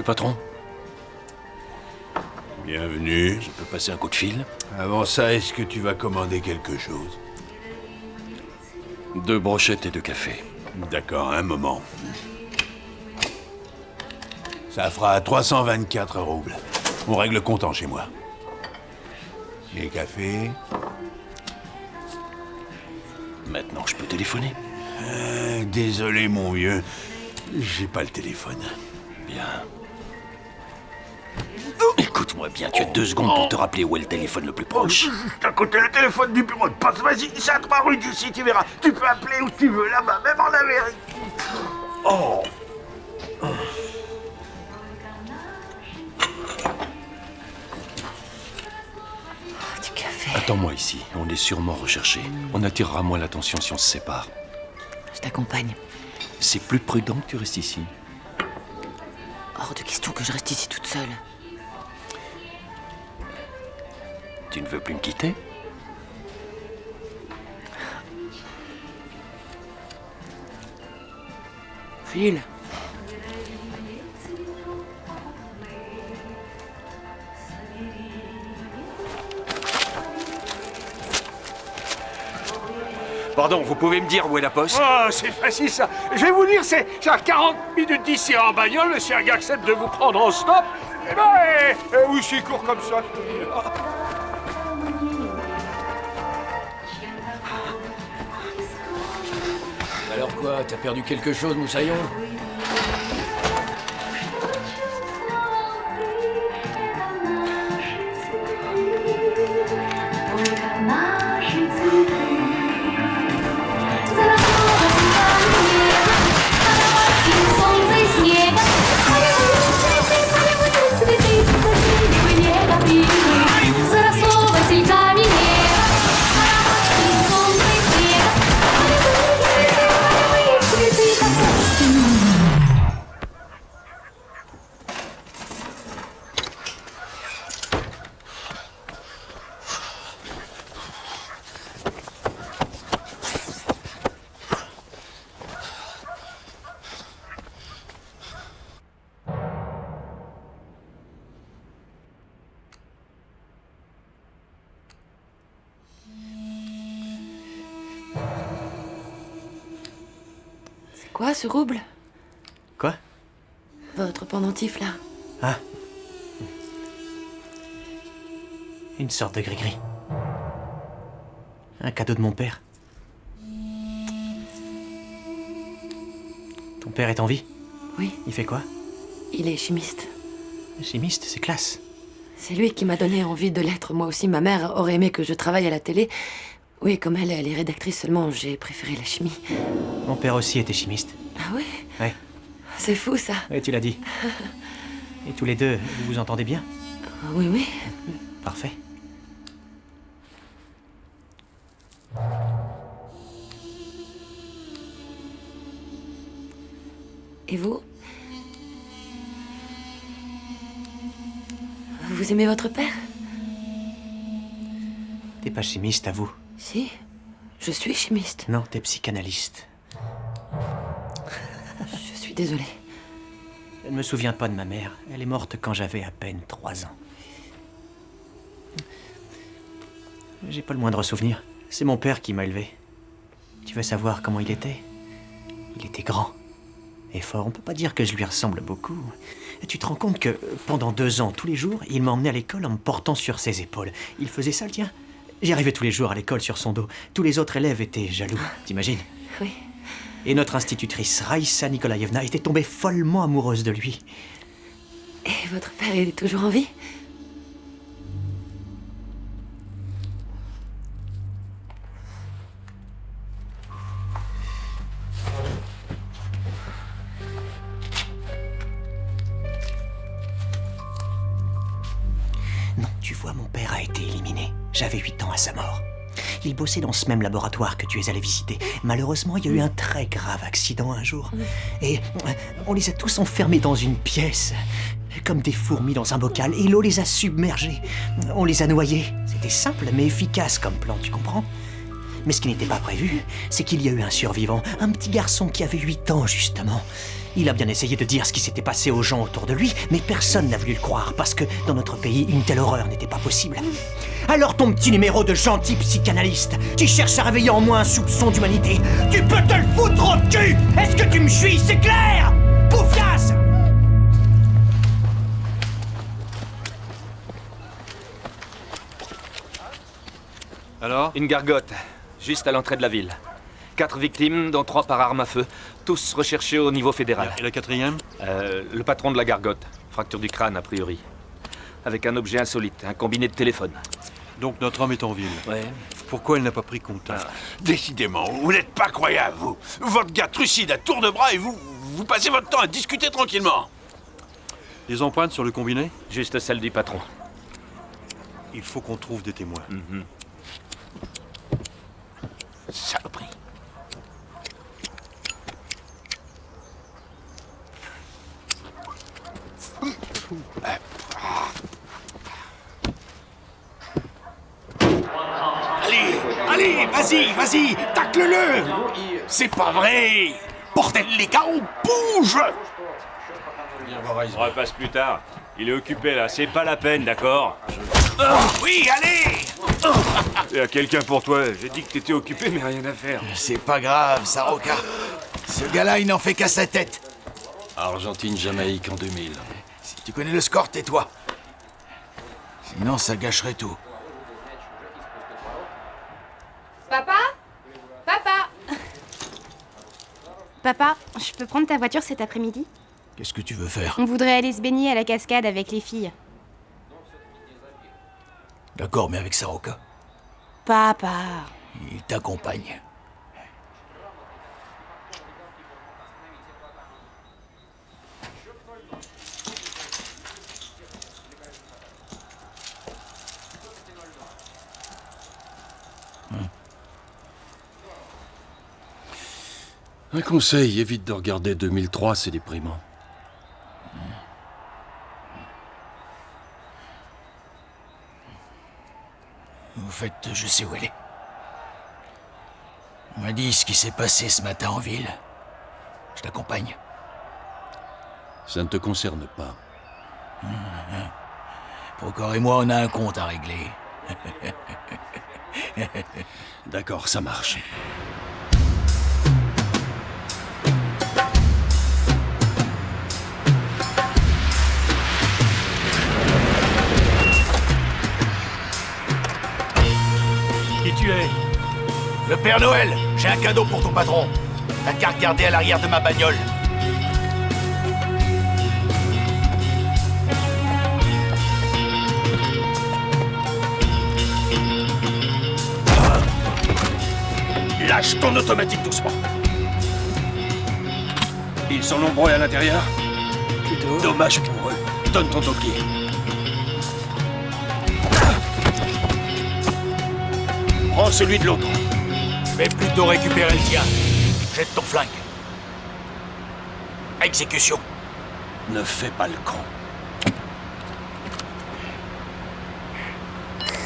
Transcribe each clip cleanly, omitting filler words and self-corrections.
Salut patron. Bienvenue. Je peux passer un coup de fil? Avant ça, est-ce que tu vas commander quelque chose? 2 brochettes et 2 cafés. D'accord, un moment. Ça fera 324 roubles. On règle comptant chez moi. Les cafés? Maintenant, je peux téléphoner? Désolé, mon vieux. J'ai pas le téléphone. Bien. Écoute-moi bien, tu as 2 secondes pour te rappeler où est le téléphone le plus proche. Juste à côté le téléphone du bureau de poste. Vas-y, c'est à 3 rues d'ici, tu verras. Tu peux appeler où tu veux, là-bas, même en Amérique. Oh! Du café. Attends-moi ici, on est sûrement recherché. On attirera moins l'attention si on se sépare. Je t'accompagne. C'est plus prudent que tu restes ici. Hors de question que je reste ici toute seule. Tu ne veux plus me quitter? Phil. Pardon, vous pouvez me dire où est la poste? Oh, c'est facile ça. Je vais vous dire, c'est à 40 minutes d'ici en bagnole. Si un gars accepte de vous prendre en stop, eh ben, oui, c'est court comme ça. Alors quoi, t'as perdu quelque chose, Moussaillon? Quoi, ce rouble? Quoi? Votre pendentif, là. Ah. Une sorte de gris-gris. Un cadeau de mon père. Ton père est en vie? Oui, Il fait quoi? il est chimiste. Chimiste, c'est classe. C'est lui qui m'a donné envie de l'être. Moi aussi, ma mère aurait aimé que je travaille à la télé. Oui, comme elle est rédactrice seulement, j'ai préféré la chimie. Mon père aussi était chimiste. Ah oui? Ouais. C'est fou, ça. Ouais, tu l'as dit. Et tous les deux, vous vous entendez bien? Oui, oui. Parfait. Et vous? Vous aimez votre père? T'es pas chimiste, à vous? Si, je suis chimiste. Non, t'es psychanalyste. Je suis désolée. Je ne me souviens pas de ma mère. Elle est morte quand j'avais à peine 3 ans. J'ai pas le moindre souvenir. C'est mon père qui m'a élevé. Tu veux savoir comment il était? Il était grand et fort. On peut pas dire que je lui ressemble beaucoup. Et tu te rends compte que pendant 2 ans, tous les jours, il m'emmenait à l'école en me portant sur ses épaules. Il faisait ça, le tien? J'y arrivais tous les jours à l'école sur son dos. Tous les autres élèves étaient jaloux, t'imagines? Oui. Et notre institutrice, Raïssa Nikolaïevna, était tombée follement amoureuse de lui. Et votre père est toujours en vie? Non, tu vois, mon père a été éliminé. J'avais 8 ans à sa mort. Il bossait dans ce même laboratoire que tu es allé visiter. Malheureusement, il y a eu un très grave accident un jour. Et on les a tous enfermés dans une pièce, comme des fourmis dans un bocal, et l'eau les a submergés. On les a noyés. C'était simple mais efficace comme plan, tu comprends? Mais ce qui n'était pas prévu, c'est qu'il y a eu un survivant, un petit garçon qui avait 8 ans justement. Il a bien essayé de dire ce qui s'était passé aux gens autour de lui, mais personne n'a voulu le croire, parce que dans notre pays, une telle horreur n'était pas possible. Alors ton petit numéro de gentil psychanalyste, qui cherche à réveiller en moi un soupçon d'humanité, tu peux te le foutre au cul! Est-ce que tu me suis, c'est clair? Poufias! Alors? Une gargote, juste à l'entrée de la ville. 4 victimes, dont 3 par arme à feu, tous recherchés au niveau fédéral. Et la quatrième? Le patron de la gargote, fracture du crâne a priori. Avec un objet insolite, un combiné de téléphone. Donc notre homme est en ville. Ouais. Pourquoi elle n'a pas pris contact? Décidément, vous n'êtes pas croyable, vous. Votre gars trucide à tour de bras et vous passez votre temps à discuter tranquillement. Les empreintes sur le combiné? Juste celle du patron. Il faut qu'on trouve des témoins. Saloperie. Allez, vas-y, tacle-le. C'est pas vrai. Bordel, les gars, on bouge. On repasse plus tard. Il est occupé là, c'est pas la peine, d'accord? Oui, allez. Il y a quelqu'un pour toi. J'ai dit que t'étais occupé, mais rien à faire. C'est pas grave, Saroka. Ce gars-là, il n'en fait qu'à sa tête. Argentine-Jamaïque en 2000. Si tu connais le score, tais-toi. Sinon, ça gâcherait tout. Papa? Papa? Papa, je peux prendre ta voiture cet après-midi? Qu'est-ce que tu veux faire? On voudrait aller se baigner à la cascade avec les filles. D'accord, mais avec Saroka. Papa. Il t'accompagne. Un conseil, évite de regarder 2003, c'est déprimant. Au fait, je sais où elle est. On m'a dit ce qui s'est passé ce matin en ville. Je t'accompagne. Ça ne te concerne pas. Procor et moi, on a un compte à régler. D'accord, ça marche. Qui tu es? Le Père Noël, j'ai un cadeau pour ton patron. T'as qu'à regarder à l'arrière de ma bagnole. Lâche ton automatique doucement. Ils sont nombreux à l'intérieur? Plutôt. Dommage pour eux. Donne ton toki. Prends celui de l'autre. Je vais plutôt récupérer le tien. Jette ton flingue. Exécution. Ne fais pas le con.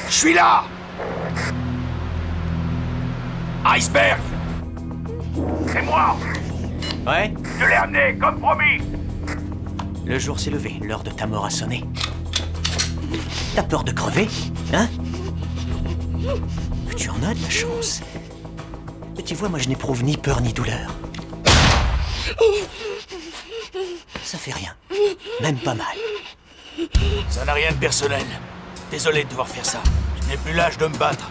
Je suis là. Iceberg. C'est moi. Ouais? Je l'ai amené, comme promis. Le jour s'est levé, l'heure de ta mort a sonné. T'as peur de crever? Hein? Tu en as de la chance. Mais tu vois, moi je n'éprouve ni peur ni douleur. Ça fait rien. Même pas mal. Ça n'a rien de personnel. Désolé de devoir faire ça. Je n'ai plus l'âge de me battre.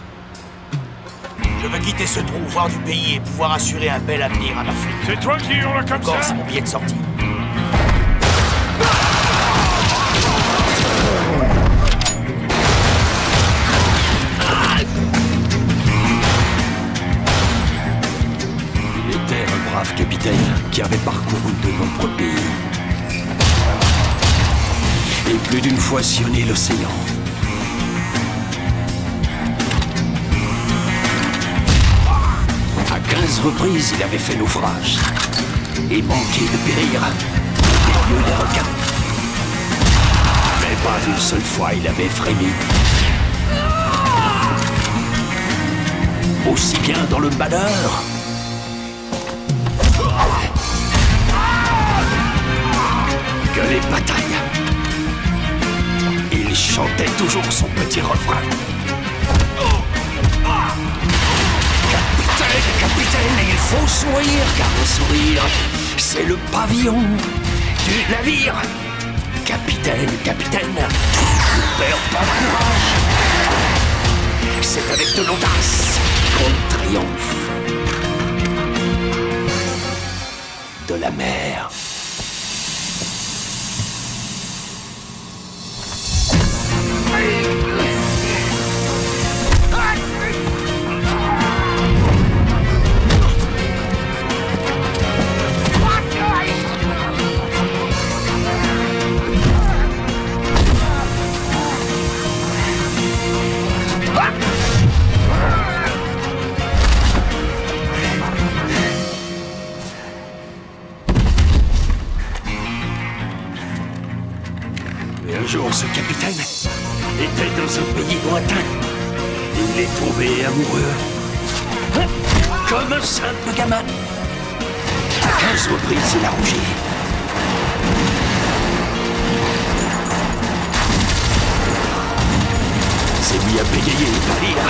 Je veux quitter ce trou, voir du pays et pouvoir assurer un bel avenir à ma fille. C'est toi qui hurle comme Encore, ça? c'est mon billet de sortie. Il était un brave capitaine qui avait parcouru de nombreux pays. Et plus d'une fois sillonné l'océan. À 15 reprises, il avait fait naufrage. Et manqué de périr au milieu des requins. Mais pas une seule fois il avait frémi. aussi bien dans le malheur que les batailles. Il chantait toujours son petit refrain. Capitaine, capitaine, il faut sourire, car le sourire, c'est le pavillon du navire. Capitaine, capitaine, ne perds pas courage. C'est avec de l'audace qu'on triomphe de la mer. Un jour, ce capitaine était dans un pays lointain. Il est tombé amoureux. Comme un simple gamin. À 15 reprises, il a rougi. S'est mis à bégayer et pâlir.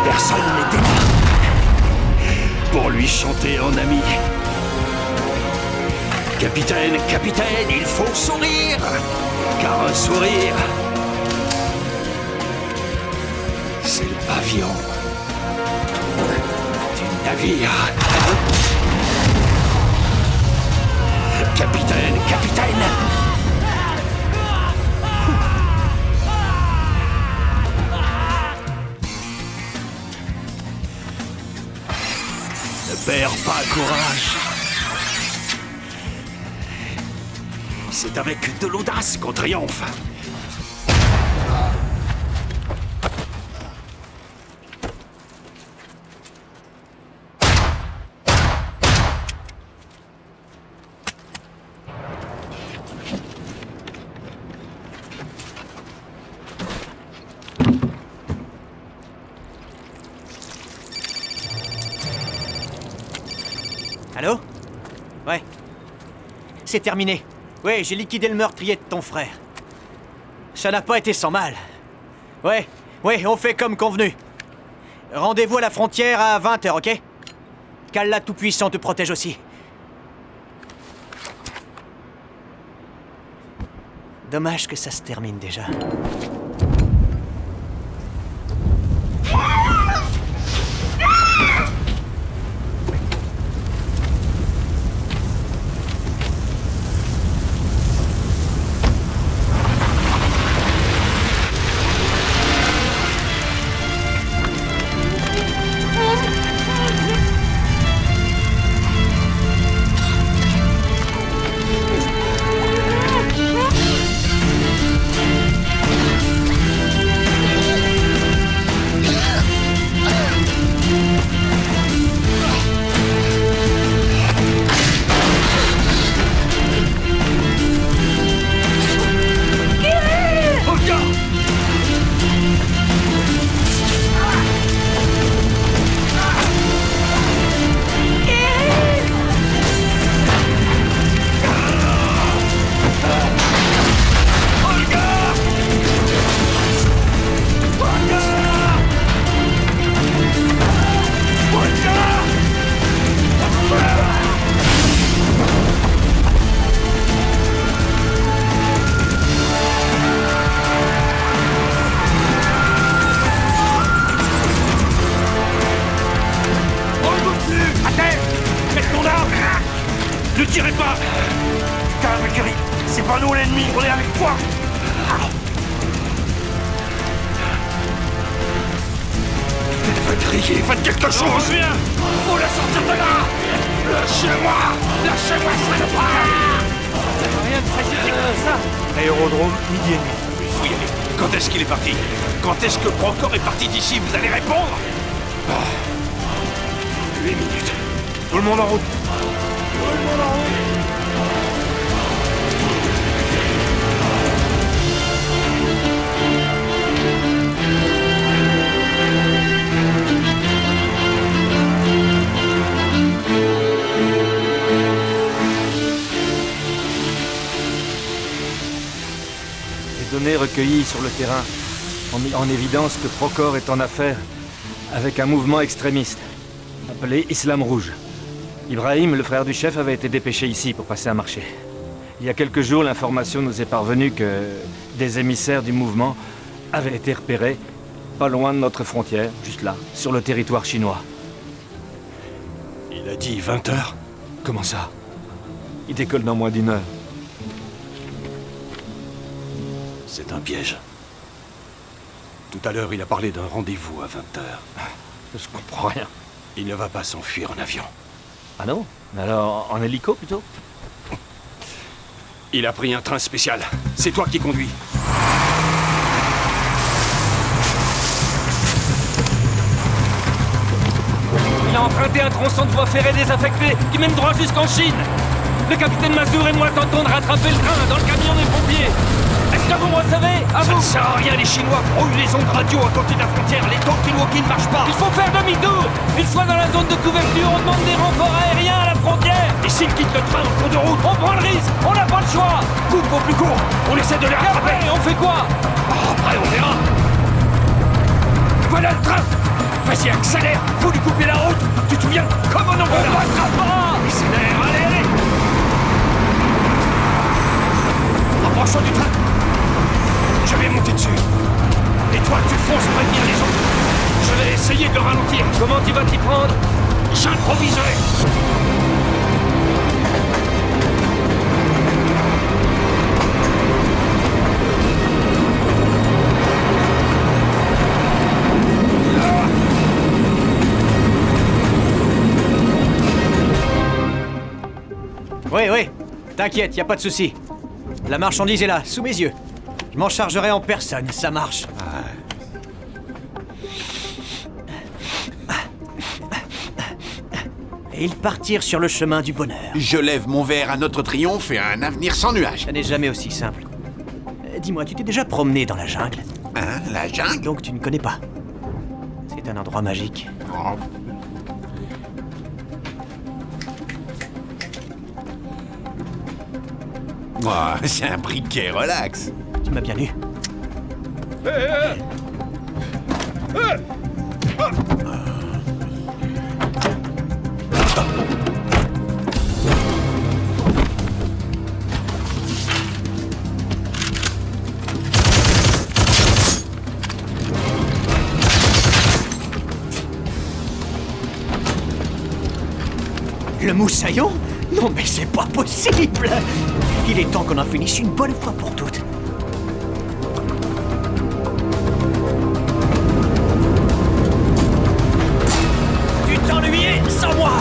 Personne n'était là pour lui chanter en ami. Capitaine, capitaine, il faut sourire, car un sourire, c'est le pavillon du navire. Capitaine, capitaine. Ne perds pas courage. C'est avec de l'audace qu'on triomphe. Allô? Ouais. C'est terminé. Ouais, j'ai liquidé le meurtrier de ton frère. Ça n'a pas été sans mal. Ouais, on fait comme convenu. Rendez-vous à la frontière à 20h, ok? Qu'Allah Tout-Puissant te protège aussi. Dommage que ça se termine déjà. Ne tirez pas! Calme, Kerry. C'est pas nous l'ennemi, on est avec toi! Elle va crier, faites quelque chose! Faut la sortir de là! Lâchez-moi! Lâchez-moi, salopard! Rien de tragique comme ça. Aérodrome, midi et demi. Il faut y aller. Quand est-ce qu'il est parti? Quand est-ce que Procor est parti d'ici? Vous allez répondre? 8 minutes. Tout le monde en route. Les données recueillies sur le terrain ont mis en évidence que Procor est en affaire avec un mouvement extrémiste appelé Islam Rouge. Ibrahim, le frère du chef, avait été dépêché ici pour passer un marché. Il y a quelques jours, l'information nous est parvenue que des émissaires du mouvement avaient été repérés pas loin de notre frontière, juste là, sur le territoire chinois. Il a dit 20 heures. Comment ça? Il décolle dans moins d'1 heure. C'est un piège. Tout à l'heure, il a parlé d'un rendez-vous à 20 heures. Je comprends rien. Il ne va pas s'enfuir en avion. Ah non? Mais alors, en hélico plutôt? Il a pris un train spécial. C'est toi qui conduis. Il a emprunté un tronçon de voie ferrée désaffecté qui mène droit jusqu'en Chine. Le capitaine Mazur et moi tentons de rattraper le train dans le camion des pompiers. Est-ce que vous me recevez? À Ça vous! ne sert à rien, les Chinois brouillent les ondes radio à côté de la frontière. Les talkie-walkie ne marchent pas. Il faut faire demi-tour! Une fois dans la zone de couverture, on demande des renforts aériens à la frontière! Et s'ils quittent le train en cours de route, On prend le risque! On n'a pas le choix! coupe au plus court. On essaie de les Et rattraper. après, on fait quoi? Après, on verra. Voilà le train. Vas-y, accélère. Faut lui couper la route. Tu te souviens? Comme on en voit là. Accélère, allez, allez. Rapproche-toi du train. Je vais monter dessus. Et toi, tu fonces prévenir les autres. Je vais essayer de le ralentir. Comment tu vas t'y prendre? J'improviserai. Oui, t'inquiète, y a pas de souci. La marchandise est là, sous mes yeux. Je m'en chargerai en personne, ça marche. Et ils partirent sur le chemin du bonheur. Je lève mon verre à notre triomphe et à un avenir sans nuages. Ça n'est jamais aussi simple. Dis-moi, tu t'es déjà promené dans la jungle? Hein, la jungle? Donc tu ne connais pas. C'est un endroit magique. Oh. Oh, c'est un briquet, relax. Tu m'as bien eu. Le moussaillon? Non mais c'est pas possible! Il est temps qu'on en finisse une bonne fois pour toutes. Tu t'ennuyais sans moi!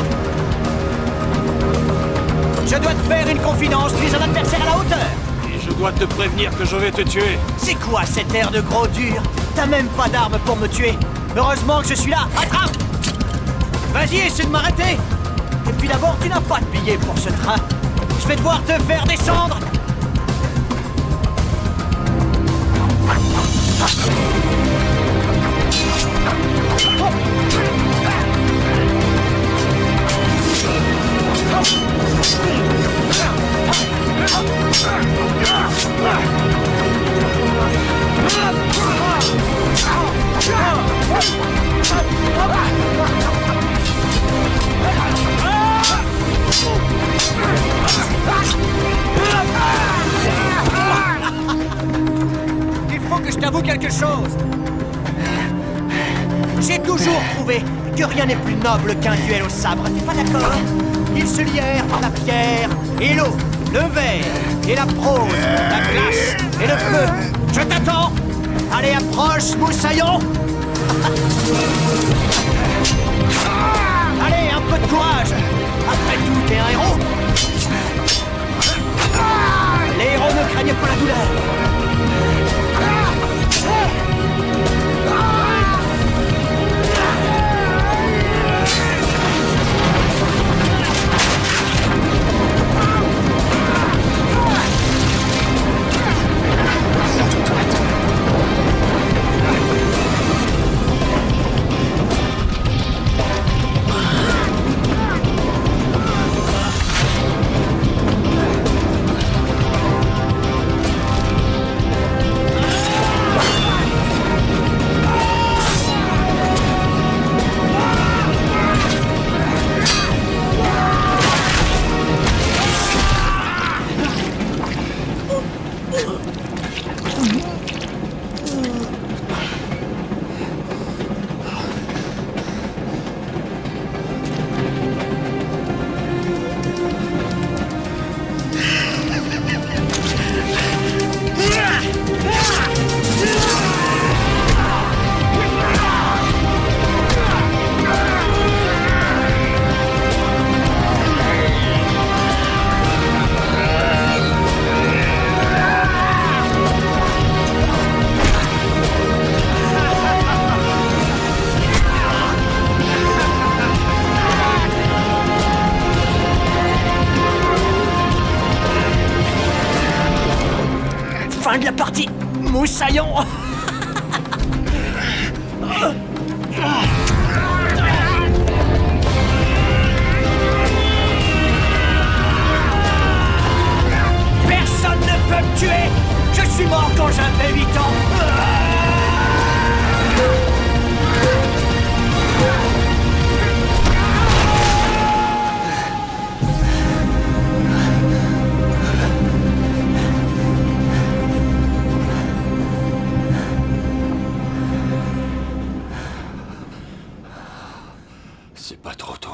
Je dois te faire une confidence, tu es un adversaire à la hauteur! Et je dois te prévenir que je vais te tuer. C'est quoi cet air de gros dur? T'as même pas d'arme pour me tuer! Heureusement que je suis là! Attrape! Vas-y, essaie de m'arrêter! Et puis d'abord, tu n'as pas de billet pour ce train. Je vais devoir te faire descendre. Il faut que je t'avoue quelque chose. J'ai toujours trouvé que rien n'est plus noble qu'un duel au sabre. T'es pas d'accord? Ils se lièrent par la pierre et l'eau, le verre et la prose, la glace et le feu. Je t'attends. Allez, approche, moussaillon. Allez, un peu de courage. Après tout, t'es un héros. Les héros ne craignent pas la douleur. fin de la partie, moussaillon. Personne ne peut me tuer. Je suis mort quand j'avais 8 ans. C'est pas trop tôt.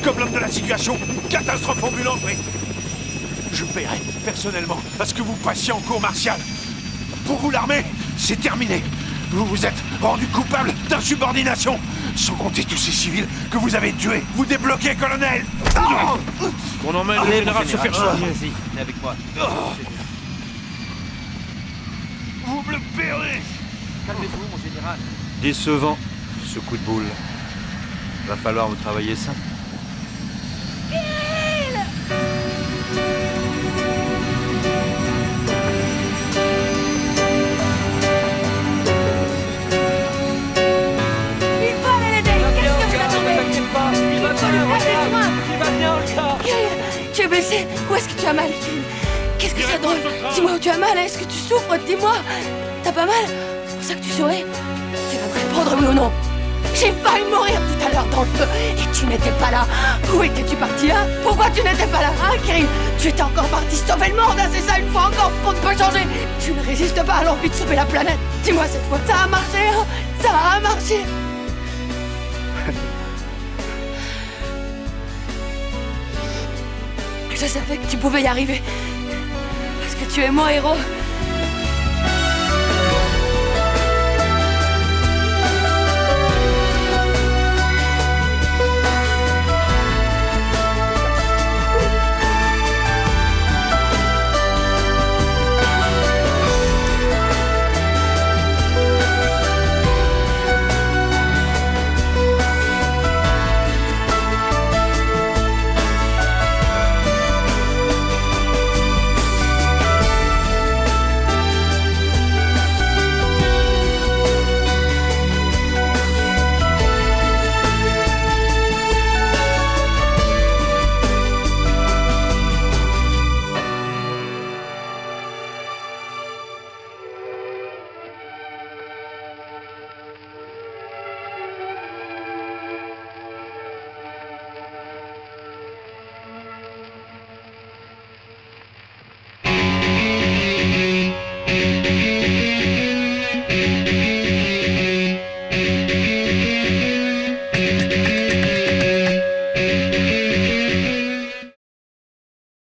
Comme l'homme de la situation, une catastrophe ambulante, mais je veillerai personnellement à ce que vous passiez en cour martiale. Pour vous, l'armée, c'est terminé. Vous vous êtes rendu coupable d'insubordination, sans compter tous ces civils que vous avez tués. Vous débloquez, colonel. On emmène le général se faire choisir. Vas-y, venez avec moi. Vous me le paierez. Calmez-vous, mon général. Décevant, ce coup de boule. Va falloir vous travailler ça. Tu es blessé? Où est-ce que tu as mal? Qu'est-ce que c'est drôle? Dis-moi où tu as mal, est-ce que tu souffres? Dis-moi! T'as pas mal? C'est pour ça que tu souris? Tu vas me répondre oui ou non? J'ai failli mourir tout à l'heure dans le feu et tu n'étais pas là. Où étais-tu parti, hein? Pourquoi tu n'étais pas là, hein, Kirill? Tu étais encore parti sauver le monde, hein, c'est ça, une fois encore, pour ne pas changer. Tu ne résistes pas à l'envie de sauver la planète. Dis-moi cette fois, ça a marché, hein? Ça a marché. Je savais que tu pouvais y arriver. Parce que tu es mon héros.